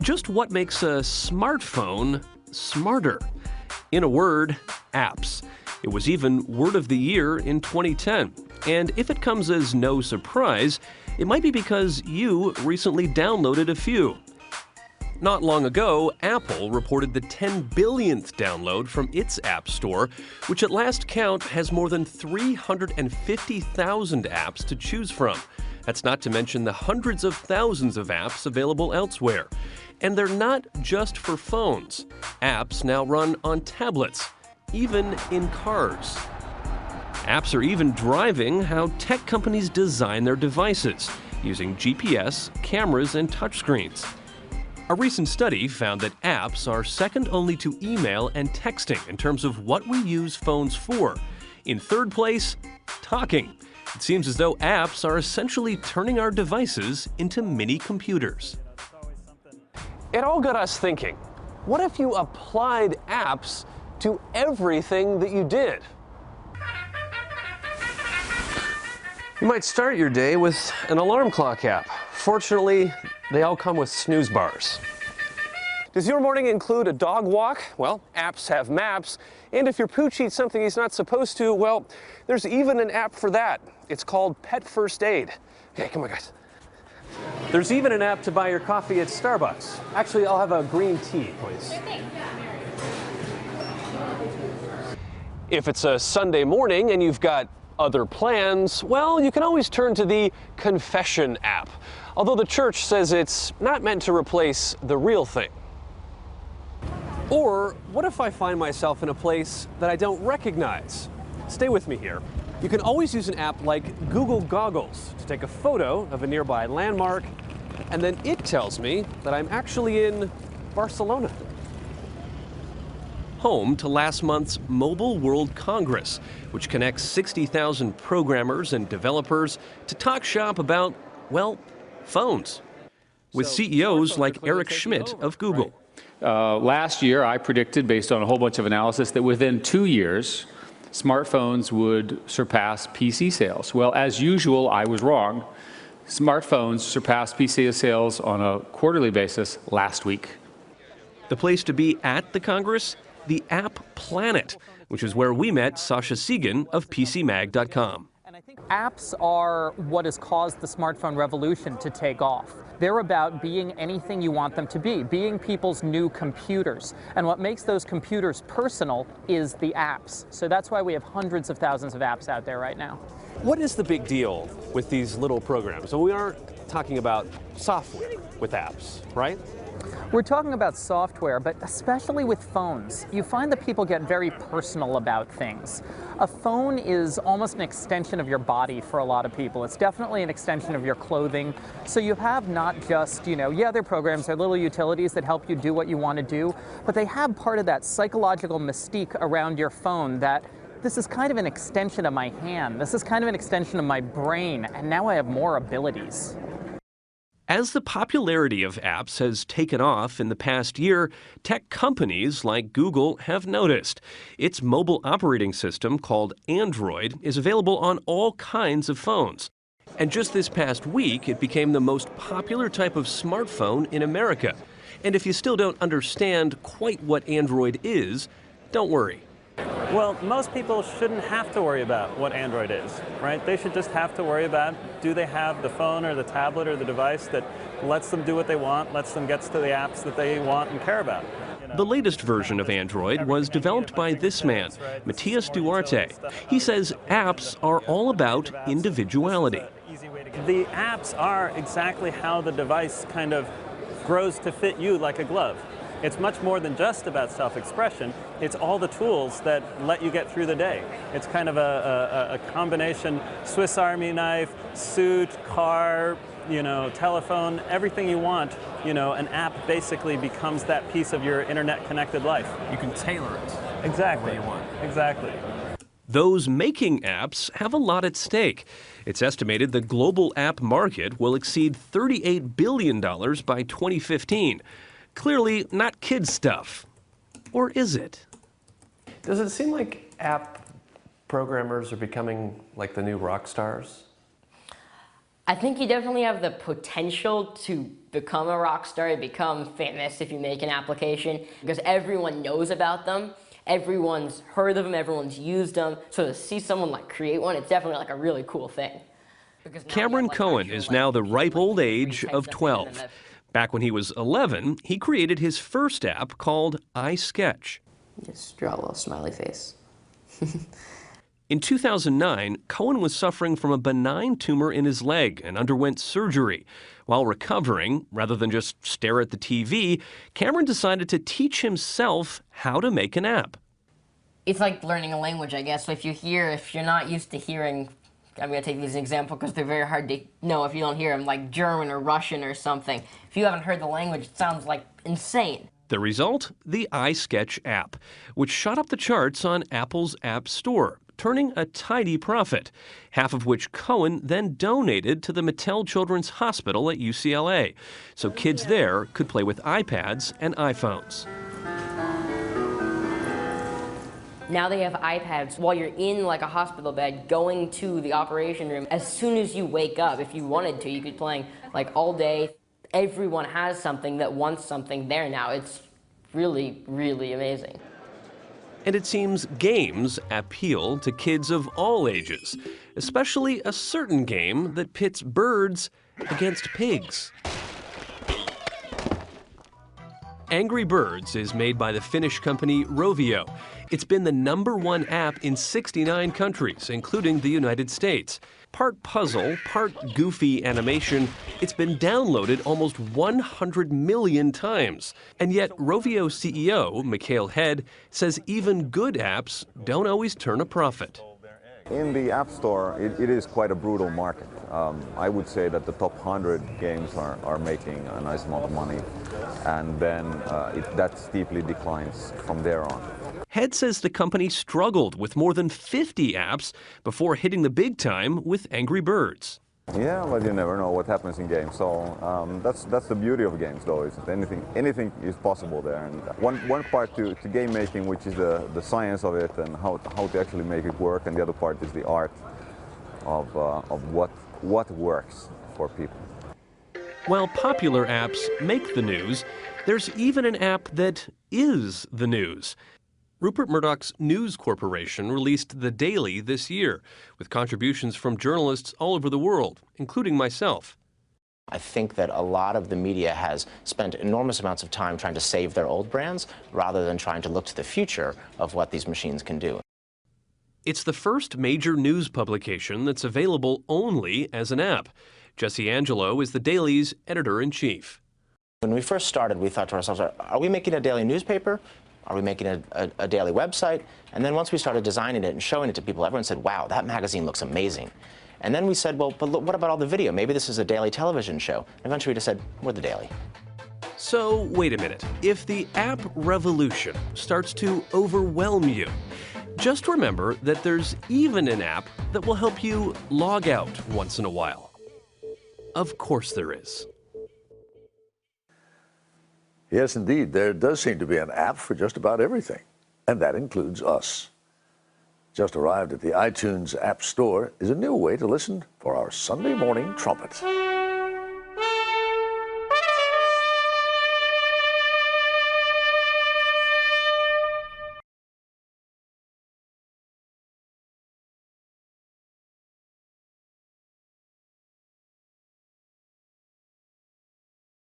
Just what makes a smartphone smarter? In a word, apps. It was even Word of the Year in 2010. And if it comes as no surprise, it might be because you recently downloaded a few. Not long ago, Apple reported the 10 billionth download from its App Store, which at last count has more than 350,000 apps to choose from. That's not to mention the hundreds of thousands of apps available elsewhere. And they're not just for phones. Apps now run on tablets, even in cars. Apps are even driving how tech companies design their devices, using GPS, cameras, and touchscreens. A recent study found that apps are second only to email and texting in terms of what we use phones for. In third place, talking. It seems as though apps are essentially turning our devices into mini computers. It all got us thinking, what if you applied apps to everything that you did? You might start your day with an alarm clock app. Fortunately, they all come with snooze bars. Does your morning include a dog walk? Well, apps have maps. And if your pooch eats something he's not supposed to, well, there's even an app for that. It's called Pet First Aid. Okay, come on, guys. There's even an app to buy your coffee at Starbucks. Actually, I'll have a green tea, please. If it's a Sunday morning and you've got other plans, well, you can always turn to the Confession app. Although the church says it's not meant to replace the real thing. Or what if I find myself in a place that I don't recognize? Stay with me here. You can always use an app like Google Goggles to take a photo of a nearby landmark, and then it tells me that I'm actually in Barcelona. Home to last month's Mobile World Congress, which connects 60,000 programmers and developers to talk shop about, well, phones. With CEOs like Eric Schmidt of Google. Last year, I predicted, based on a whole bunch of analysis, that within 2 years, smartphones would surpass PC sales. Well, as usual, I was wrong. Smartphones surpassed PC sales on a quarterly basis last week. The place to be at the Congress? The App Planet, which is where we met Sasha Segan of PCMag.com. And I think apps are what has caused the smartphone revolution to take off. They're about being anything you want them to be, being people's new computers. And what makes those computers personal is the apps. So that's why we have hundreds of thousands of apps out there right now. What is the big deal with these little programs? So we aren't talking about software with apps, right? We're talking about software, but especially with phones. You find that people get very personal about things. A phone is almost an extension of your body for a lot of people. It's definitely an extension of your clothing. So you have not just, they're programs, they're little utilities that help you do what you want to do, but they have part of that psychological mystique around your phone that this is kind of an extension of my hand. This is kind of an extension of my brain, and now I have more abilities. As the popularity of apps has taken off in the past year, tech companies like Google have noticed. Its mobile operating system, called Android, is available on all kinds of phones. And just this past week, it became the most popular type of smartphone in America. And if you still don't understand quite what Android is, don't worry. Well, most people shouldn't have to worry about what Android is, right? They should just have to worry about, do they have the phone or the tablet or the device that lets them do what they want, lets them get to the apps that they want and care about. The latest version of Android was developed by this man, Matias Duarte. He says apps are all about individuality. The apps are exactly how the device kind of grows to fit you like a glove. It's much more than just about self-expression. It's all the tools that let you get through the day. It's kind of a combination Swiss Army knife, suit, car, telephone, everything you want. An app basically becomes that piece of your internet-connected life. You can tailor it. Exactly. The way you want. Exactly. Those making apps have a lot at stake. It's estimated the global app market will exceed $38 billion by 2015. Clearly not kid stuff. Or is it? Does it seem like app programmers are becoming like the new rock stars? I think you definitely have the potential to become a rock star, to become famous if you make an application, because everyone knows about them, everyone's heard of them, everyone's used them. So to see someone like create one, it's definitely like a really cool thing. Cameron Cohen is now the ripe old age of 12. Back when he was 11, he created his first app called iSketch. Just draw a little smiley face. In 2009, Cohen was suffering from a benign tumor in his leg and underwent surgery. While recovering, rather than just stare at the TV, Cameron decided to teach himself how to make an app. It's like learning a language, I guess. So if you're not used to hearing, I'm going to take these as an example because they're very hard to know if you don't hear them, like German or Russian or something. If you haven't heard the language, it sounds like insane. The result? The iSketch app, which shot up the charts on Apple's App Store, turning a tidy profit, half of which Cohen then donated to the Mattel Children's Hospital at UCLA, so kids there could play with iPads and iPhones. Now they have iPads while you're in like a hospital bed going to the operation room. As soon as you wake up, if you wanted to, you could be playing like all day. Everyone has something that wants something there now. It's really, really amazing. And it seems games appeal to kids of all ages, especially a certain game that pits birds against pigs. Angry Birds is made by the Finnish company Rovio. It's been the #1 app in 69 countries, including the United States. Part puzzle, part goofy animation, it's been downloaded almost 100 million times. And yet, Rovio CEO, Mikhail Head, says even good apps don't always turn a profit. In the App Store, it is quite a brutal market. I would say that the top 100 games are making a nice amount of money, and then that steeply declines from there on. Head says the company struggled with more than 50 apps before hitting the big time with Angry Birds. Yeah, but you never know what happens in games. So that's the beauty of games, though. Is that anything is possible there. And one part to game making, which is the science of it and how to actually make it work, and the other part is the art of what works for people. While popular apps make the news, there's even an app that is the news. Rupert Murdoch's News Corporation released The Daily this year, with contributions from journalists all over the world, including myself. I think that a lot of the media has spent enormous amounts of time trying to save their old brands rather than trying to look to the future of what these machines can do. It's the first major news publication that's available only as an app. Jesse Angelo is The Daily's editor-in-chief. When we first started, we thought to ourselves, are we making a daily newspaper? Are we making a daily website? And then once we started designing it and showing it to people, everyone said, wow, that magazine looks amazing. And then we said, well, but look, what about all the video? Maybe this is a daily television show. And eventually we just said, we're The Daily. So wait a minute. If the app revolution starts to overwhelm you, just remember that there's even an app that will help you log out once in a while. Of course there is. Yes, indeed. There does seem to be an app for just about everything, and that includes us. Just arrived at the iTunes App Store is a new way to listen for our Sunday morning trumpet.